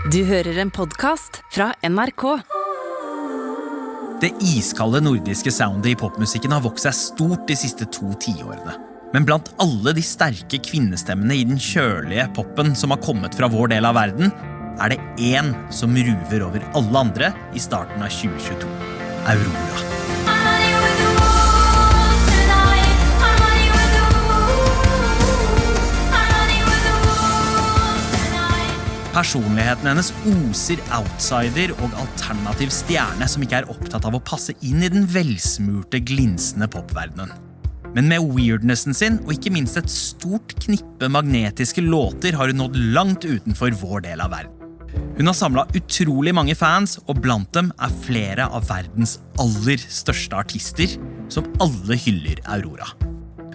Du hører en podcast fra NRK. Det iskalde nordiske soundet I popmusikken har vokst seg stort de siste 2 tiårene. Men blant alle de sterke kvinnestemmene I den kjølige poppen som har kommet fra vår del av verden, det en som ruver over alle andre I starten av 2022. Aurora. Personligheten hennes oser outsider og alternativ stjerne som ikke opptatt av å passe inn I den velsmurte, glinsende popverdenen. Men med weirdnessen sin, og ikke minst et stort knippe magnetiske låter, har hun nådd langt utenfor vår del av verden. Hun har samlet utrolig mange fans, og blant dem flere av verdens aller største artister, som alle hyller Aurora.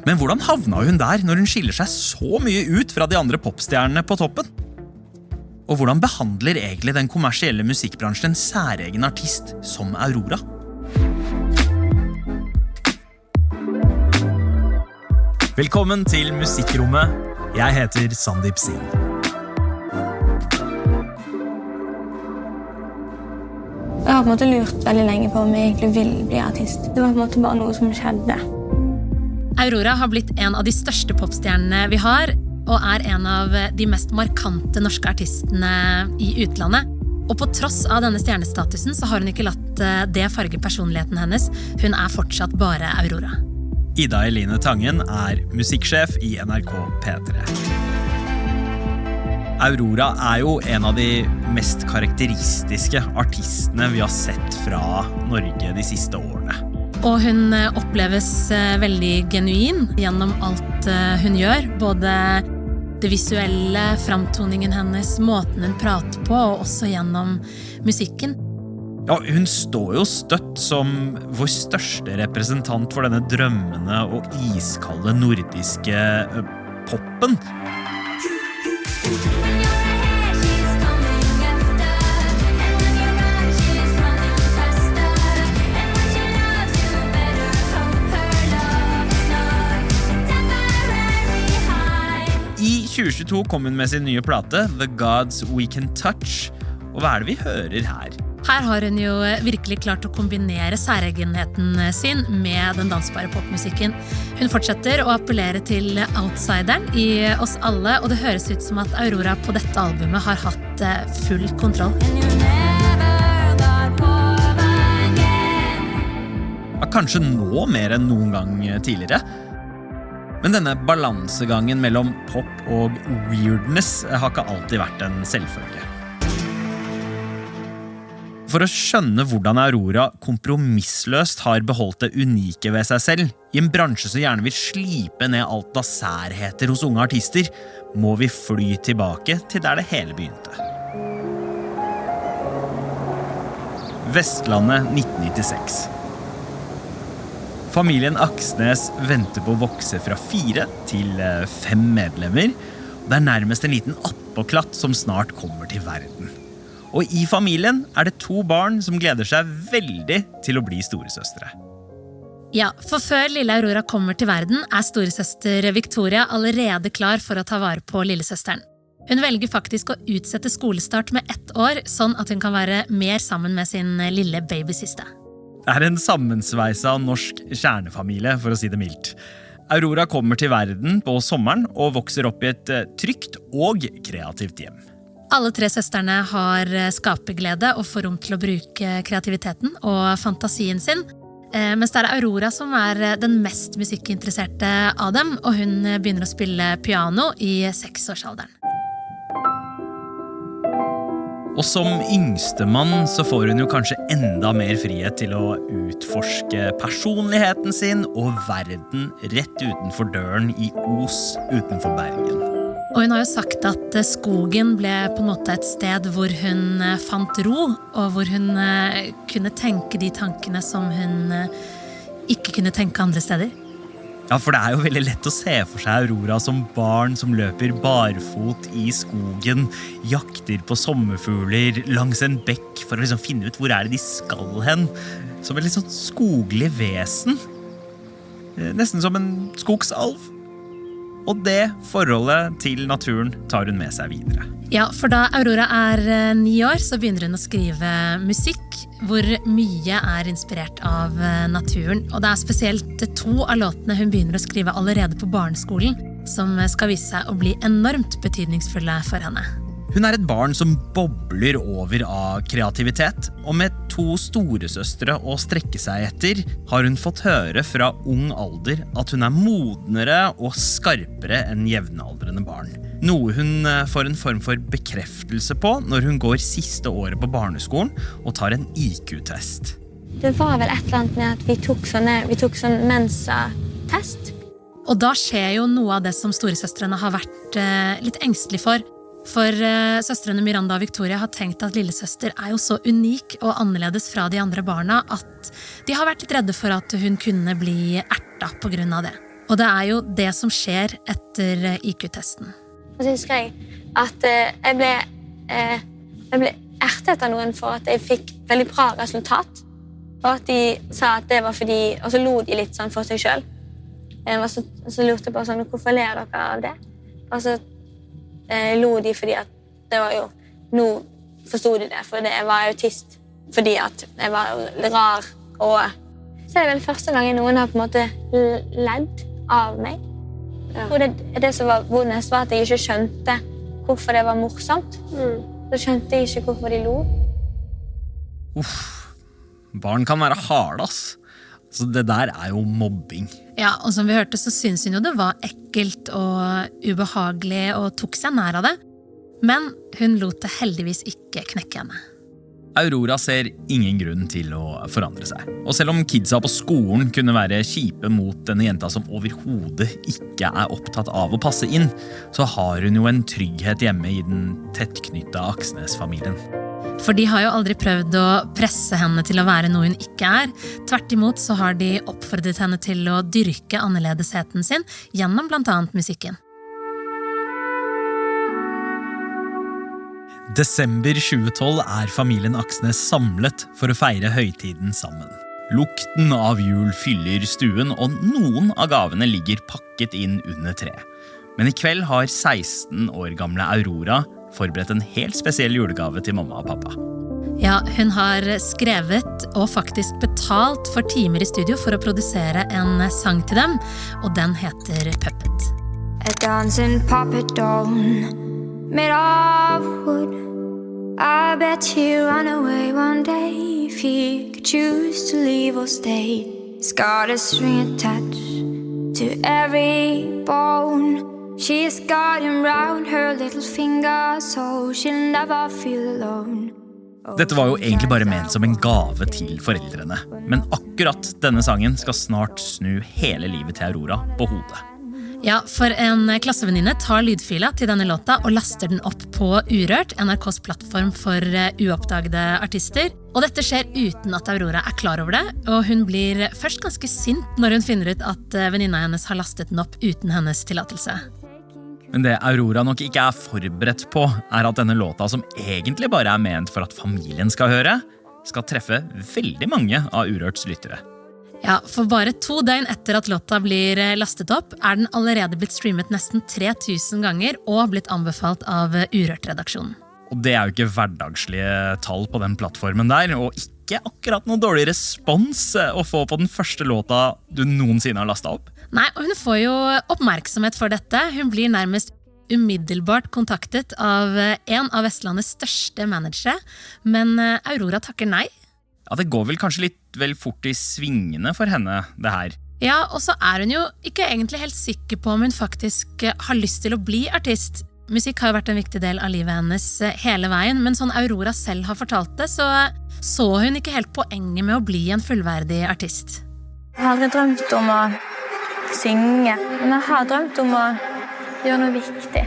Men hvordan havna hun der når hun skiller seg så mye ut fra de andre popstjernene på toppen? Og hvordan behandler egentlig den kommersielle musikkbransjen en særegen artist som Aurora? Velkommen til Musikkrommet. Jeg heter Sandeep Singh. Jeg har på en måte lurt veldig lenge på om jeg egentlig vil bli artist. Det var på en måte bare noe som skjedde. Aurora har blitt en av de største popstjernene vi har, og en av de mest markante norske artistene I utlandet. Og på tross av denne stjernestatusen så har hun ikke latt det farge personligheten hennes. Hun fortsatt bare Aurora. Ida Eline Tangen musikksjef I NRK P3. Aurora jo en av de mest karakteristiske artistene vi har sett fra Norge de siste årene. Og hun oppleves veldig genuin gjennom alt hun gjør, både det visuelle, framtoningen hennes, måten hun prater på, og også gjennom musikken. Ja, hun står jo støtt som vår største representant for denne drømmende og iskalde nordiske poppen. I 2022 kom hun med sin nye plate, The Gods We Can Touch. Og hva det vi hører her? Her har hun jo virkelig klart å kombinere særegenheten sin med den dansbare popmusikken. Hun fortsetter å appellere til outsideren I oss alle, og det høres ut som at Aurora på dette albumet har hatt full kontroll. Ja, kanskje nå mer enn noen gang tidligere. Men denne balansegangen mellom pop og weirdness har ikke alltid vært en selvfølge. For å skjønne hvordan Aurora kompromissløst har beholdt det unike ved seg selv, I en bransje som gjerne vil slipe ned alt av særheter hos unge artister, må vi fly tilbake til der det hele begynte. Vestlandet 1996. Familien Aksnes venter på å vokse fra 4 til 5 medlemmer. Det nærmest en liten attpåklatt som snart kommer til verden. Og I familien det 2 barn som gleder seg veldig til å bli storesøstre. Ja, for før lille Aurora kommer til verden storesøster Victoria allerede klar for å ta vare på lillesøsteren. Hun velger faktisk å utsette skolestart med 1 år, sånn at hun kan være mer sammen med sin lille babysiste. Det en sammensveisa norsk kjernefamilie, for å si det mildt. Aurora kommer til verden på sommeren og vokser opp I et trygt og kreativt hjem. Alle 3 søsterne har skaperglede og får rom til å bruke kreativiteten og fantasien sin, mens det Aurora som den mest musikkinteresserte av dem, og hun begynner å spille piano I 6-årsalderen. Og som yngstemann så får hun jo kanskje enda mer frihet til å utforske personligheten sin og verden rett utenfor døren I Os utenfor Bergen. Og hun har jo sagt at skogen ble på en måte et sted hvor hun fant ro, og hvor hun kunne tenke de tankene som hun ikke kunne tenke andre steder. Ja, for det jo veldig lett å se for seg Aurora som barn som løper barfot I skogen, jakter på sommerfugler langs en bekk for å liksom finne ut hvor det de skal hen. Som et litt sånn skoglig vesen. Nesten som en skogsalv. Og det forholdet til naturen tar hun med seg videre. Ja, for da Aurora er 9 år, så begynner hun å skrive musikk, hvor mye er inspirert av naturen. Og det er spesielt 2 av låtene hun begynner å skrive allerede på barneskolen, som skal vise seg å bli enormt betydningsfulle for henne. Hun er et barn som bobler over av kreativitet, og med 2 storesøstre å strekke seg etter, har hun fått høre fra ung alder at hun er modnere og skarpere enn jevnaldrende barn. Noe hun får en form for bekreftelse på når hun går siste året på barneskolen og tar en IQ-test. Det var vel et eller annet med at vi tok sånn mensa-test. Og da skjer jo noe av det som storesøstrene har vært litt engstelig for. For søstrene Miranda og Victoria har tenkt at lillesøster er jo så unik og annerledes fra de andre barna at de har vært litt redde for at hun kunne bli erta på grunn av det. Og det er jo det som skjer etter IQ-testen. Og så husker jeg at jeg ble ertet av noen for at jeg fikk veldig bra resultat. Og at de sa at det var fordi, og så lo de litt sånn for seg selv. Og så lurte jeg på sånn, hvorfor ler dere av det? Og så lo de fordi at det var jo, nå forstod de det, for jeg var autist, fordi at jeg var rar, og så er det vel første gang noen har på en måte ledd av meg. Ja. Og det som var vondest var at jeg ikke skjønte hvorfor det var morsomt. Så skjønte jeg ikke hvorfor de lo. Barn kan være harde, ass. Så det der er jo mobbing. Ja, og som vi hørte så synes hun jo det var ekkelt og ubehagelig og tok seg nær av det. Men hun lot det heldigvis ikke knekke henne. Aurora ser ingen grunn til å forandre seg. Og selv om kidsa på skolen kunne være kjipe mot denne jenta som overhodet ikke er opptatt av å passe inn, så har hun jo en trygghet hjemme i den tettknyttede Aksnes-familien. For de har jo aldri prøvd å presse henne til å være noe hun ikke er. Tvert imot så har de oppfordret henne til å dyrke annerledesheten sin gjennom blant annet musikken. Desember 2012 er familien Aksnes samlet for å feire høytiden sammen. Lukten av jul fyller stuen, og noen av gavene ligger pakket inn under tre. Men i kveld har 16 år gamle Aurora forberedt en helt spesiell julegave til mamma og pappa. Ja, hun har skrevet og faktisk betalt for timer i studio for å produsere en sang til dem, og den heter Puppet. A dancing puppet doll made of wood. I bet he'd run away one day if he could choose to leave or stay. It's got a string attached to every bone. She's got him round her little finger, so she'll never feel alone. Dette var jo egentlig bare ment som en gave til foreldrene. Men akkurat denne sangen skal snart snu hele livet til Aurora på hodet. Ja, for en klassevenninne tar lydfila til denne låta og laster den opp på Urørt, NRKs plattform for uoppdagede artister. Og dette skjer uten at Aurora er klar over det, og hun blir først ganske sint når hun finner ut at venninna hennes har lastet den opp uten hennes tillatelse. Men det Aurora nok ikke er forberedt på, er at denne låta, som egentlig bare er ment for at familien skal høre, skal treffe veldig mange av Urørts lyttere. Ja, for bare 2 døgn etter at låta blir lastet opp, er den allerede blitt streamet nesten 3000 ganger og blitt anbefalt av Urørt-redaksjonen. Og det er jo ikke hverdagslige tall på den plattformen der, og ikke akkurat noe dårlig respons å få på den første låta du noensinne har lastet opp. Nei, og hun får jo oppmerksomhet for dette. Hun blir nærmest umiddelbart kontaktet av en av Vestlandets største managere, men Aurora takker nei. Ja, det går vel kanskje litt vel fort i svingene for henne, det her. Ja, og så er hun jo ikke egentlig helt sikker på om hun faktisk har lyst til å bli artist. Musikk har jo vært en viktig del av livet hennes hele veien, men sånn Aurora selv har fortalt det, så hun ikke helt poenget med å bli en fullverdig artist. Jeg har aldri drømt om å synge, men jeg har drømt om å gjøre noe viktig.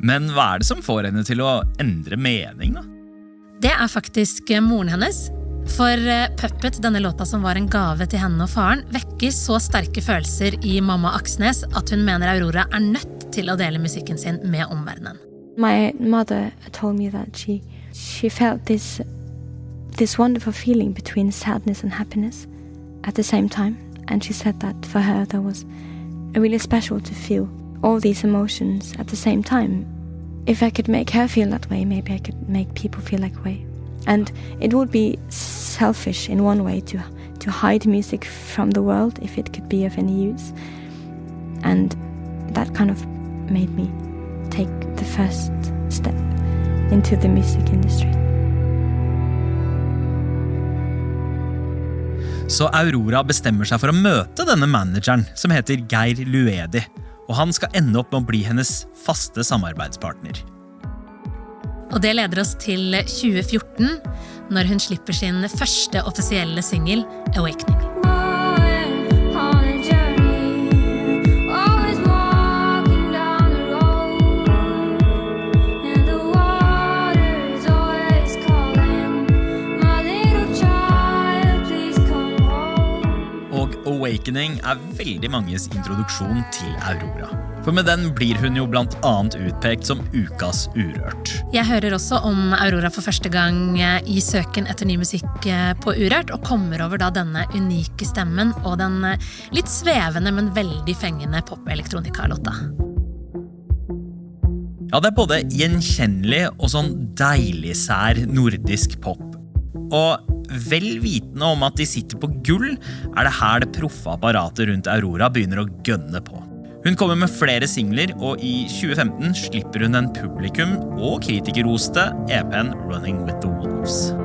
Men hva er det som får henne til å endre mening, da? Det er faktisk moren hennes. For Puppet, denne låta som var en gave til henne og faren, vekker så sterke følelser i mamma Aksnes at hun mener Aurora er nødt til å dele musikken sin med omverdenen. My mother told me that she felt this wonderful feeling between sadness and happiness at the same time. And she said that for her there was really special to feel all these emotions at the same time. If I could make her feel that way, maybe I could make people feel that way. And it would be selfish in one way to hide music from the world if it could be of any use. And that kind of made me take the first step into the music industry. Så Aurora bestemmer seg for å møte denne manageren, som heter Geir Luedi, og han skal ende opp med å bli hennes faste samarbeidspartner. Og det leder oss til 2014, når hun slipper sin første offisielle single, Awakening. Awakening veldig manges introduksjon til Aurora. For med den blir hun jo blant annet utpekt som ukas Urørt. Jeg hører også om Aurora for første gang i søken etter ny musikk på Urørt, og kommer over da denne unike stemmen og den litt svevende, men veldig fengende pop-elektronika-låta. Ja, det både gjenkjennelig og sånn deilig sær nordisk pop. Og vel vitende om at de sitter på gull, det her det proffe apparatet rundt Aurora begynner å gønne på. Hun kommer med flere singler, og i 2015 slipper hun den publikum- og kritikerroste EP-en Running with the Wolves.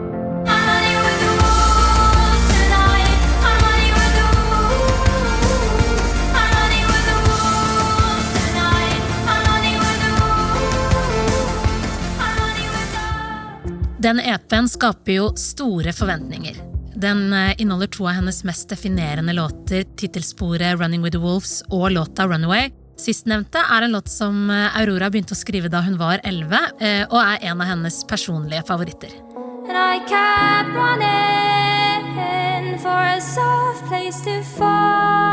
Den EP-en skaper jo store forventninger. Den inneholder to av hennes mest definerende låter, titelsporet Running with the Wolves og låta Runaway. Sistnevnte en låt som Aurora begynte å skrive da hun var 11, og en av hennes personlige favoritter. And I kept running for a soft place to fall.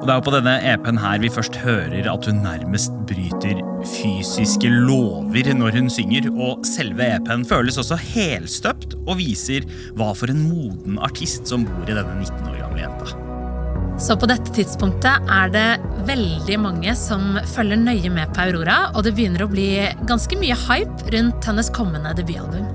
Og det jo på denne EP-en her vi først hører at hun nærmest bryter fysiske lover når hun synger, og selve EP-en føles også helstøpt og viser hva for en moden artist som bor i denne 19 år gamle jenta. Så på dette tidspunktet det veldig mange som følger nøye med på Aurora, og det begynner å bli ganske mye hype rundt hennes kommende debutalbum.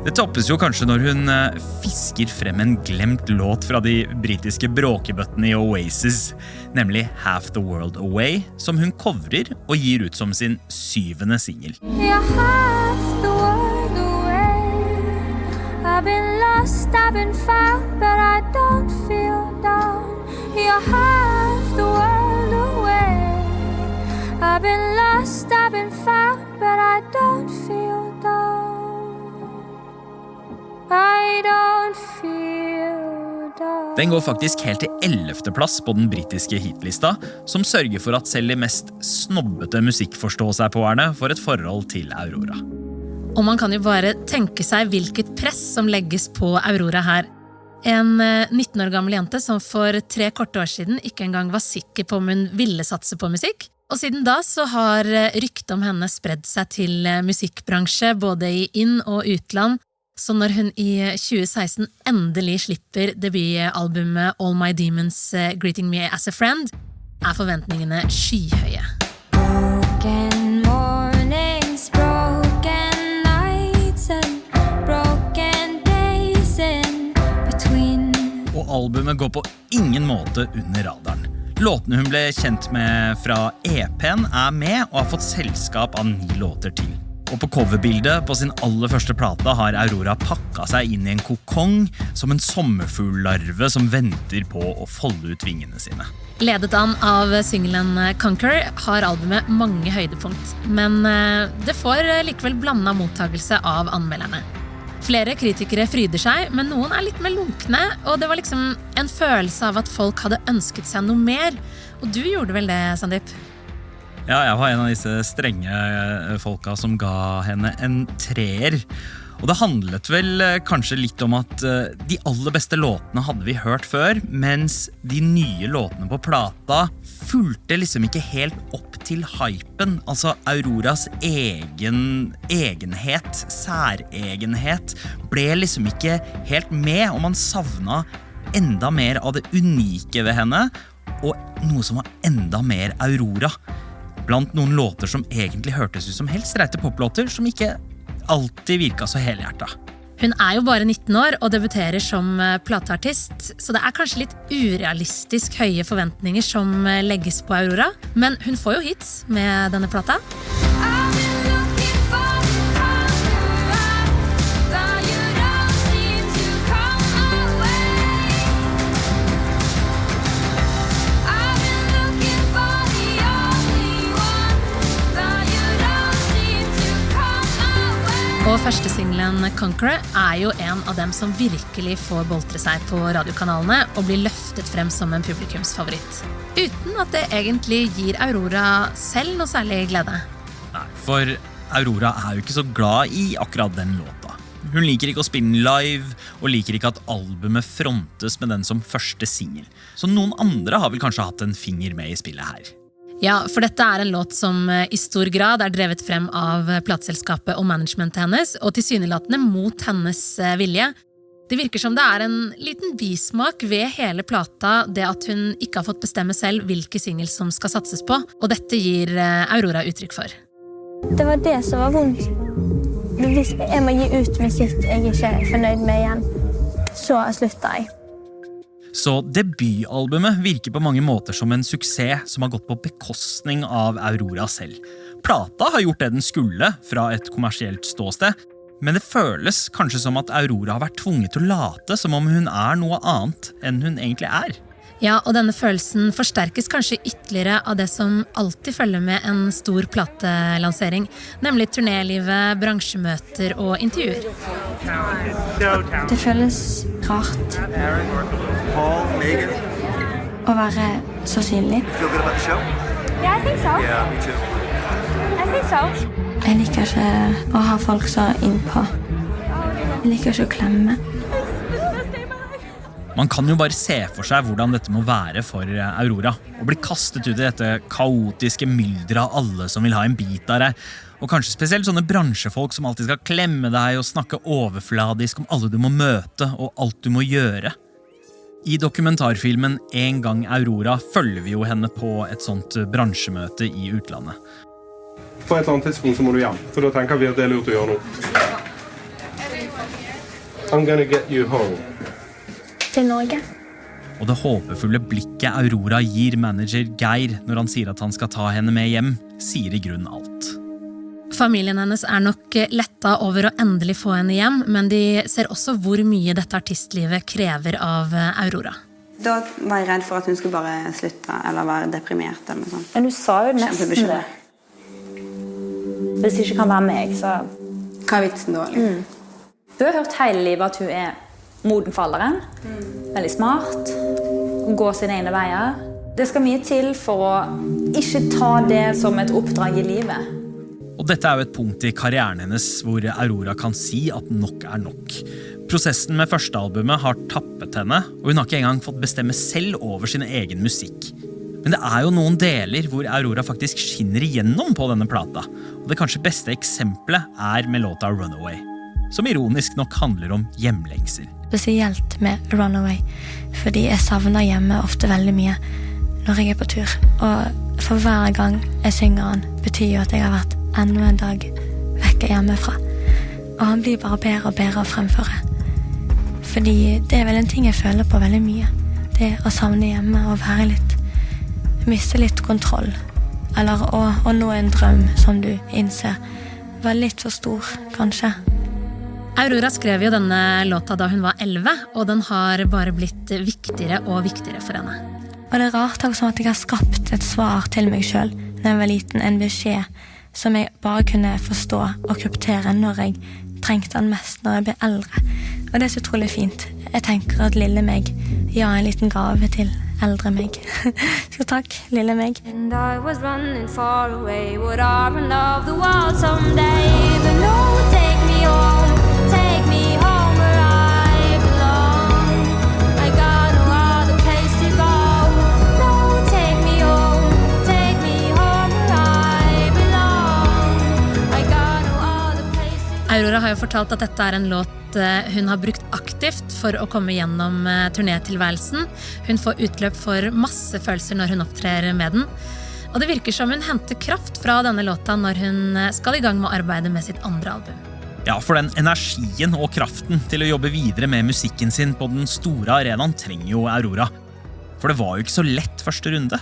Det toppes jo kanskje når hun fisker frem en glemt låt fra de britiske bråkebøttene i Oasis, nemlig Half the World Away, som hun coverer og gir ut som sin 7. single. You're half the world away. I've been lost, I've been found, but I don't feel down. You're half the world away. I've been lost, I've been found, but I don't feel down. I don't feel down. Den går faktisk helt til 11. plass på den britiske hitlista, som sørger for at selv de mest snobbete musikkforståsegpåerne får et forhold til Aurora. Og man kan jo bare tenke seg hvilket press som legges på Aurora her. En 19 år gammel jente som for 3 korte år siden ikke engang var sikker på om hun ville satse på musikk. Og siden da så har ryktet om henne spredd seg til musikkbransje, både i inn- og utland. Så når hun i 2016 endelig slipper debutalbumet All My Demons Greeting Me as a Friend, forventningene skyhøye. Broken mornings, broken nights and broken days in between. Og albumet går på ingen måte under radaren. Låtene hun ble kjent med fra EP-en med og har fått selskap av 9 låter til. Og på coverbildet på sin aller første plate har Aurora pakket seg inn i en kokong som en sommerfugllarve som venter på å folde ut vingene sine. Ledet an av singelen Conquer har albumet mange høydepunkt, men det får likevel blandet mottagelse av anmelderne. Flere kritikere fryder seg, men noen litt mer lunkne, og det var liksom en følelse av at folk hadde ønsket seg noe mer. Og du gjorde vel det, Sandeep? Ja, jeg var en av disse strenge folka som ga henne en 3. Og det handlet vel kanskje litt om at de aller beste låtene hadde vi hørt før, mens de nye låtene på plata fulgte liksom ikke helt opp til hypen. Altså Auroras egenhet, særegenhet, ble liksom ikke helt med, og man savnet enda mer av det unike ved henne, og noe som var enda mer Aurora. Blant noen låter som egentlig hørtes ut som helt streite poplåter, som ikke alltid virket så helhjertet. Hun jo bare 19 år og debuterer som plateartist, så det kanskje litt urealistisk høye forventninger som legges på Aurora. Men hun får jo hits med denne plata. Og første singlen Conqueror jo en av dem som virkelig får boltre seg på radiokanalene og blir løftet frem som en publikumsfavoritt. Uten at det egentlig gir Aurora selv noe særlig glede. Nei, for Aurora jo ikke så glad i akkurat den låta. Hun liker ikke å spille den live, og liker ikke at albumet frontes med den som første single. Så noen andre har vel kanskje hatt en finger med i spillet her. Ja, for dette en låt som i stor grad drevet frem av plateselskapet og managementet hennes, og tilsynelatende mot hennes vilje. Det virker som det en liten bismak ved hele plata, det at hun ikke har fått bestemme selv hvilke singles som skal satses på, og dette gir Aurora uttrykk for. Det var det som var vondt. Hvis jeg må gi ut musikk jeg ikke fornøyd med igjen, så slutter jeg. Så debutalbumet virker på mange måter som en suksess som har gått på bekostning av Aurora selv. Plata har gjort det den skulle fra et kommersielt ståsted, men det føles kanskje som at Aurora har vært tvunget til å late som om hun noe annet enn hun egentlig Ja, og denne følelsen forsterkes kanskje ytterligere av det som alltid følger med en stor platelansering, nemlig turnélivet, bransjemøter og intervjuer. Det føles rart å være så synlig. Yeah, I think so. Yeah, me too. I think so. Jeg liker ikke å ha folk så innpå. Jeg liker ikke å klemme. Man kan jo bare se for seg hvordan dette må være for Aurora. Å bli kastet ut i dette kaotiske mylderet av alle som vil ha en bit av deg. Og kanskje spesielt sånne bransjefolk som alltid skal klemme deg og snakke overfladisk om alle du må møte og alt du må gjøre. I dokumentarfilmen En gang Aurora følger vi jo henne på et sånt bransjemøte i utlandet. På et eller annet tidspunkt så må du hjem, for da tenker vi at det lurt å gjøre noe. I'm gonna get you home. Til Norge. Og det håpefulle blikket Aurora gir manager Geir når han sier at han skal ta henne med hjem, sier i grunn alt. Familien hennes nok letta over å endelig få henne hjem, men de ser også hvor mye dette artistlivet krever av Aurora. Da var jeg redd for at hun skulle bare slutte, eller være deprimert eller noe sånt. Men du sa jo nesten det. Hvis det ikke kan være meg, så... Hva vitsen da? Du har hørt hele livet at hun moden for alderen, veldig smart, går sine egne veier. Det skal mye til for å ikke ta det som et oppdrag i livet. Og dette jo et punkt i karrieren hennes hvor Aurora kan si at nok nok. Prosessen med første albumet har tappet henne, og hun har ikke engang fått bestemme selv over sin egen musikk. Men det jo noen deler hvor Aurora faktisk skinner igjennom på denne plata, og det kanskje beste eksempelet med låta Runaway, som ironisk nok handler om hjemlengsel. Spesielt med Runaway, fordi jeg savner hjemme ofte veldig mye når jeg på tur. Og for hver gang jeg synger den, betyr jo at jeg har vært enda en dag vekke hjemmefra. Og han blir bare bedre og bedre å fremføre. Fordi det vel en ting jeg føler på veldig mye. Det å savne hjemme og være litt, miste litt kontroll. Eller å nå en drøm som du innser var litt for stor, kanskje. Aurora skrev jo denne låta da hun var 11, og den har bare blitt viktigere og viktigere for henne. Og det rart også at jeg har skapt et svar til meg selv når jeg var liten, en beskjed som jeg bare kunne forstå og kryptere når jeg trengte den mest når jeg ble eldre. Og det så utrolig fint. Jeg tenker at lille meg en liten gave til eldre meg. Så takk, lille meg. And I was running far away, would I run of the world someday? But no, take me home, take me home where I belong. I got no other place to go. No, take me home where I belong. I got no other place to go. Aurora har jo fortalt at dette en låt at hun har brukt aktivt for å komme gjennom turnétilværelsen. Hun får utløp for masse følelser når hun opptrer med den. Og det virker som hun henter kraft fra denne låta når hun skal i gang med å arbeide med sitt andre album. Ja, for den energien og kraften til å jobbe videre med musikken sin på den store arenaen trenger jo Aurora. For det var jo ikke så lett første runde.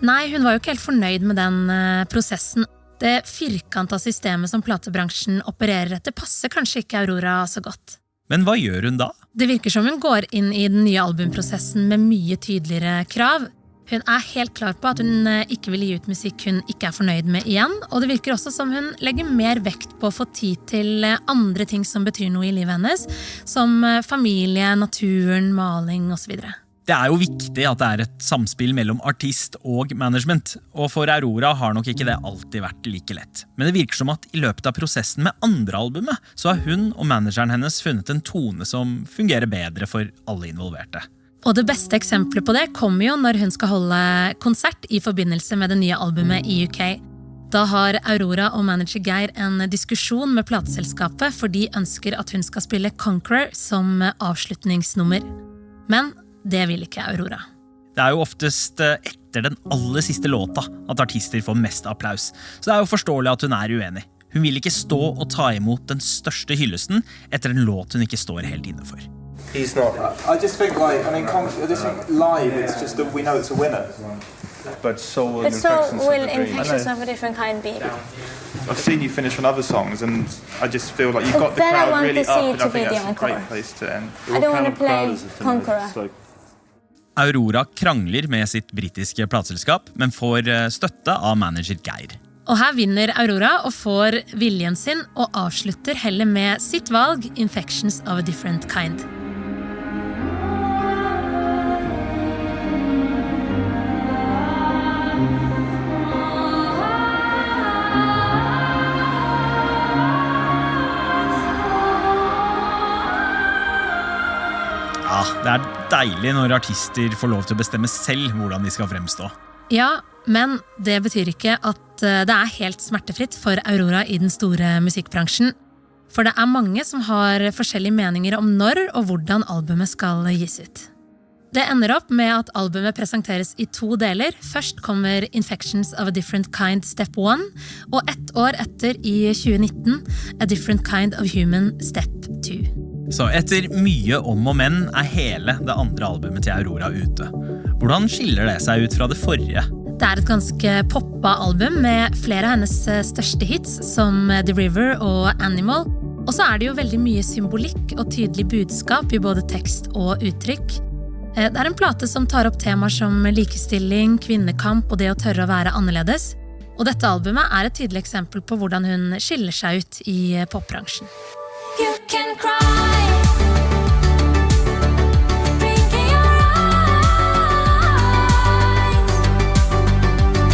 Nei, hun var jo ikke helt fornøyd med den prosessen. Det firkanta systemet som platebransjen opererer etter passer kanskje ikke Aurora så godt. Men hva gjør hun da? Det virker som hun går inn i den nye albumprosessen med mye tydeligere krav. Hun helt klar på at hun ikke vil gi ut musikk hun ikke fornøyd med igjen, og det virker også som hun legger mer vekt på å få tid til andre ting som betyr noe i livet hennes, som familie, naturen, maling og så videre. Det jo viktig at det et samspill mellom artist og management, og for Aurora har nok ikke det alltid vært like lett. Men det virker som at i løpet av prosessen med andre albumet, så har hun og manageren hennes funnet en tone som fungerer bedre for alle involverte. Og det beste eksempelet på det kommer jo når hun skal holde konsert i forbindelse med det nye albumet i UK. Da har Aurora og manager Geir en diskusjon med plateselskapet, for de ønsker at hun skal spille Conqueror som avslutningsnummer. Men det vil ikke Aurora. Det jo oftest etter den aller siste låta at artister får mest applaus, så det jo forståelig at hun uenig. Hun vil ikke stå og ta imot den største hyllesten etter en låt hun ikke står helt inne for. He's not. I just think live, it's just that we know it's a winner. But so will But so Infections will of a Dream. Infections of a Different Kind be. I've seen you finish on other songs, and I just feel like you've got the Then I crowd want really to up, see and to I think be that's the a great encore. place to end. I don't want to play Conqueror. Aurora krangler med sitt britiske plateselskap, men får støtte av manager Geir. Og her vinner Aurora og får viljen sin og avslutter heller med sitt valg, Infections of a Different Kind. Ja, det deilig når artister får lov til å bestemme selv hvordan de skal fremstå. Ja, men det betyr ikke at det helt smertefritt for Aurora i den store musikkbransjen. For det mange som har forskjellige meninger om når og hvordan albumet skal gis ut. Det ender opp med at albumet presenteres i 2 deler. Først kommer Infections of a Different Kind Step 1, og 1 år etter i 2019 A Different Kind of Human Step 2. Så etter mye om og men hele det andre albumet til Aurora ute. Hvordan skiller det seg ut fra det forrige? Det et ganske poppa album med flere av hennes største hits, som The River og Animal. Og så det jo veldig mye symbolikk og tydelig budskap i både tekst og uttrykk. Det en plate som tar opp temaer som likestilling, kvinnekamp og det å tørre å være annerledes. Og dette albumet et tydelig eksempel på hvordan hun skiller seg ut i popbransjen. You can cry. Blink in your eyes.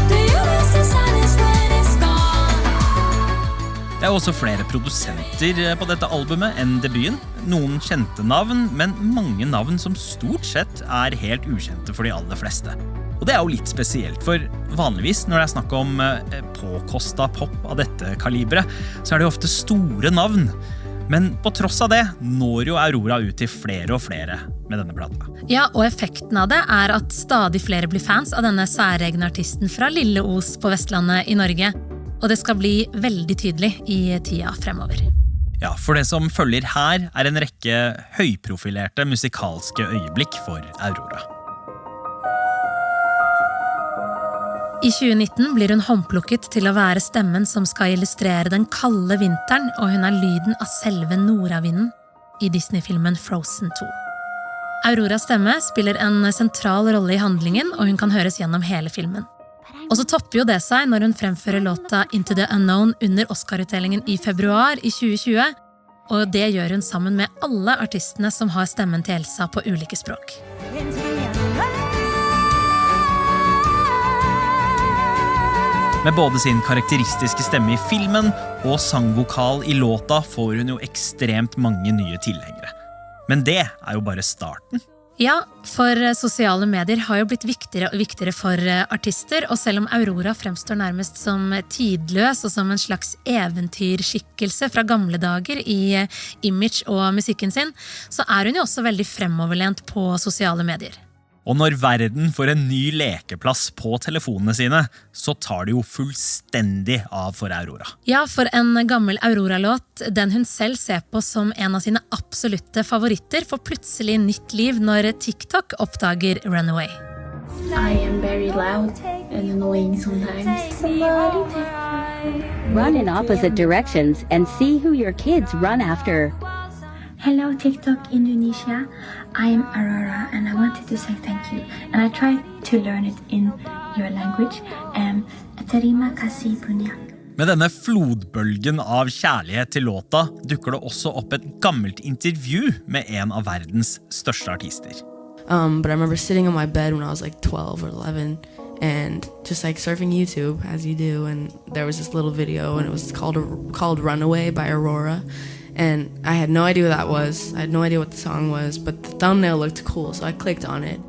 Do you miss the sadness when it's gone? Det også flere produsenter på dette albumet enn debuten. Noen kjente navn, men mange navn som stort sett helt ukjente for de aller fleste. Og det jo litt spesielt, for vanligvis når det snakk om påkostet pop av dette kaliberet, så det jo ofte store navn. Men på tross av det når jo Aurora ut til flere og flere med denne plata. Ja, og effekten av det at stadig flere blir fans av denne særegne artisten fra Lille Os på Vestlandet i Norge. Og det skal bli veldig tydelig i tida fremover. Ja, for det som følger her en rekke høyprofilerte musikalske øyeblikk for Aurora. I 2019 blir hun håndplukket til å være stemmen som skal illustrere den kalde vinteren, og hun lyden av selve nordavinden i Disney-filmen Frozen 2. Auroras stemme spiller en sentral rolle i handlingen, og hun kan høres gjennom hele filmen. Og så topper jo det seg når hun fremfører låta Into the Unknown under Oscar-utdelingen i februar i 2020, og det gjør hun sammen med alle artistene som har stemmen til Elsa på ulike språk. Med både sin karakteristiske stemme i filmen og sangvokal i låta får hun jo ekstremt mange nye tilhengere. Men det jo bare starten. Ja, for sosiale medier har jo blitt viktigere og viktigere for artister, og selv om Aurora fremstår nærmest som tidløs og som en slags eventyrskikkelse fra gamle dager i image og musikken sin, så hun jo også veldig fremoverlent på sosiale medier. Og når verden får en ny lekeplass på telefonene sine, så tar det jo fullstendig av for Aurora. Ja, for en gammel Aurora-låt, den hun selv ser på som en av sine absolutte favoritter, får plutselig nytt liv når TikTok oppdager Runaway. I am very loud and annoying sometimes. Run in opposite directions and see who your kids run after. Hello TikTok Indonesia, I am Aurora and I wanted to say thank you. And I tried to learn it in your language. Terima kasih banyak. Med denne flodbølgen av kjærlighet til låta dukker det også opp et gammelt intervju med en av verdens største artister. But I remember sitting on my bed when I was like 12 or 11 and just like surfing YouTube as you do, and there was this little video and it was called Runaway by Aurora. And I had no idea what that was. I had no idea what the song was, but the thumbnail looked cool, so I clicked on it.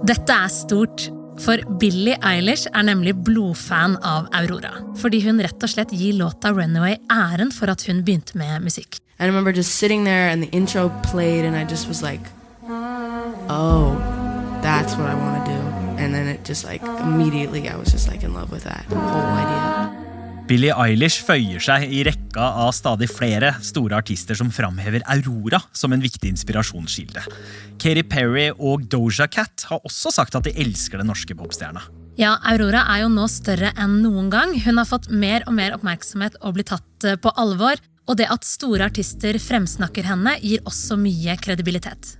Dette stort, for Billie Eilish nemlig blodfan av Aurora. Fordi hun rett og slett gir låta Runaway æren for at hun begynte med musikk. I remember just sitting there and the intro played and I just was like, oh, that's what I want to do. And then it just like, immediately I was just like in love with that whole idea. Billie Eilish føyer seg i rekka av stadig flere store artister som framhever Aurora som en viktig inspirasjonskilde. Katy Perry og Doja Cat har også sagt at de elsker den norske popstjerna. Ja, Aurora jo nå større enn noen gang. Hun har fått mer og mer oppmerksomhet og blir tatt på alvor. Og det at store artister fremsnakker henne gir også mye kredibilitet.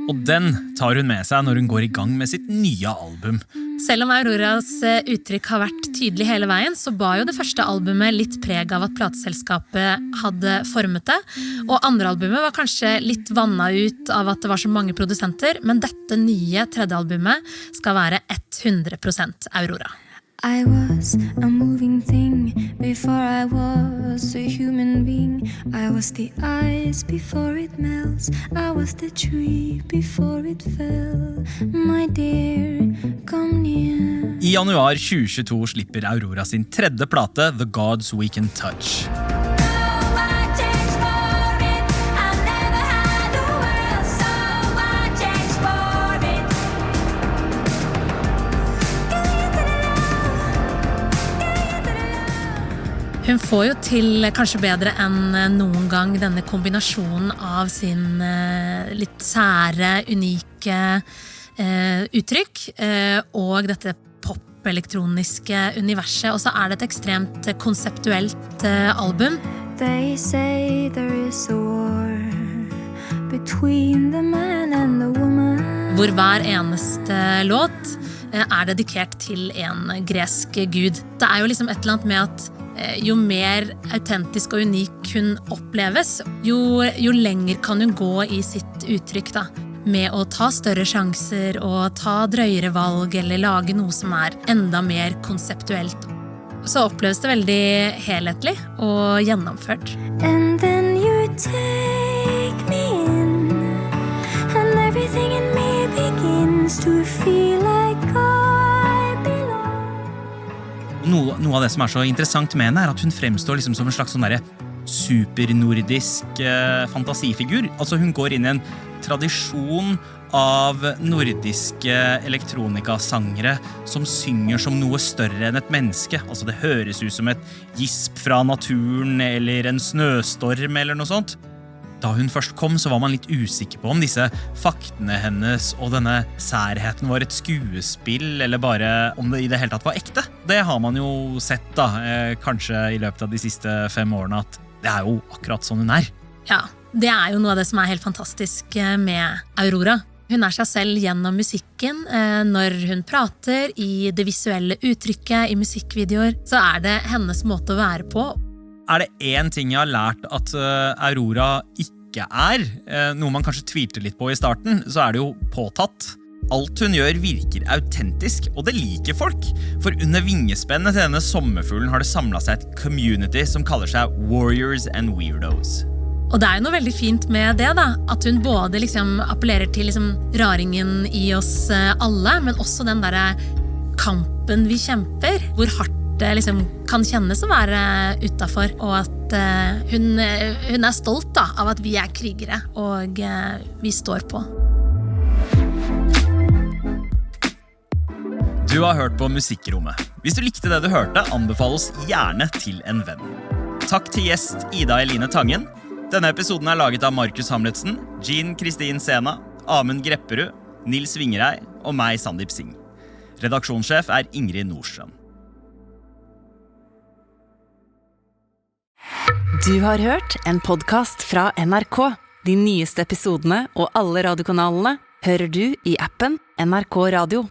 Og den tar hun med seg når hun går i gang med sitt nye album. Selv om Auroras uttrykk har vært tydelig hele veien, så ba jo det første albumet litt preg av at plateselskapet hadde formet det. Og andre albumet var kanskje litt vannet ut av at det var så mange produsenter, men dette nye tredje albumet skal være 100% Aurora. I was a moving thing before I was a human being. I was the ice before it melts. I was the tree before it fell. My dear, come near. I januar 2022 slipper Aurora sin tredje plate, The Gods We Can Touch. Hun får jo til kanskje bedre enn noen gang denne kombinasjonen av sin litt sære, unike uttrykk og dette pop-elektroniske universet. Og så det et ekstremt konseptuelt album. They say there is a war between the man and the woman. Hvor hver eneste låt dedikert til en gresk gud. Det jo liksom et eller annet med at jo mer autentisk og unik hun oppleves, jo lenger kan hun gå i sitt uttrykk da, med å ta større sjanser og ta drøyere valg eller lage noe som enda mer konseptuelt. Så oppleves det veldig helhetlig og gjennomført. And then you take me in, and everything in me begins to feel like Noe av det som så interessant med henne at hun fremstår liksom som en slags sånn supernordisk fantasifigur. Altså hun går inn i en tradisjon av nordiske elektronikasangere som synger som noe større enn et menneske. Altså det høres ut som et gisp fra naturen eller en snøstorm eller noe sånt. Da hun først kom, så var man litt usikker på om disse faktene hennes og denne særheten var et skuespill, eller bare om det i det hele tatt var ekte. Det har man jo sett da, kanskje i løpet av de siste 5 årene, at det jo akkurat sånn hun Ja, det jo noe av det som helt fantastisk med Aurora. Hun seg selv gjennom musikken. Når hun prater, i det visuelle uttrykket, i musikkvideoer, så det hennes måte å være på. Det en ting jeg har lært at Aurora ikke noe man kanskje tvilte litt på i starten, så det jo påtatt. Alt hun gjør virker autentisk, og det liker folk. For under vingespennet til denne sommerfuglen har det samlet seg et community som kaller seg Warriors and Weirdos. Og det jo noe veldig fint med det da, at hun både liksom appellerer til liksom raringen i oss alle, men også den der kampen vi kjemper, hvor hardt det liksom kan kjennes å være utenfor, og at hun stolt da, av at vi krigere, og vi står på. Du har hørt på Musikkrommet. Hvis du likte det du hørte, anbefal oss gjerne til en venn. Takk til gjest Ida Eline Tangen. Denne episoden laget av Markus Hamletsen, Jean Kristin Sena, Amund Grepperud, Nils Vingerei og meg, Sandeep Singh. Redaksjonssjef Ingrid Nordstrøm. Du har hørt en podcast fra NRK. De nyeste episodene og alle radiokanalene hører du i appen NRK Radio.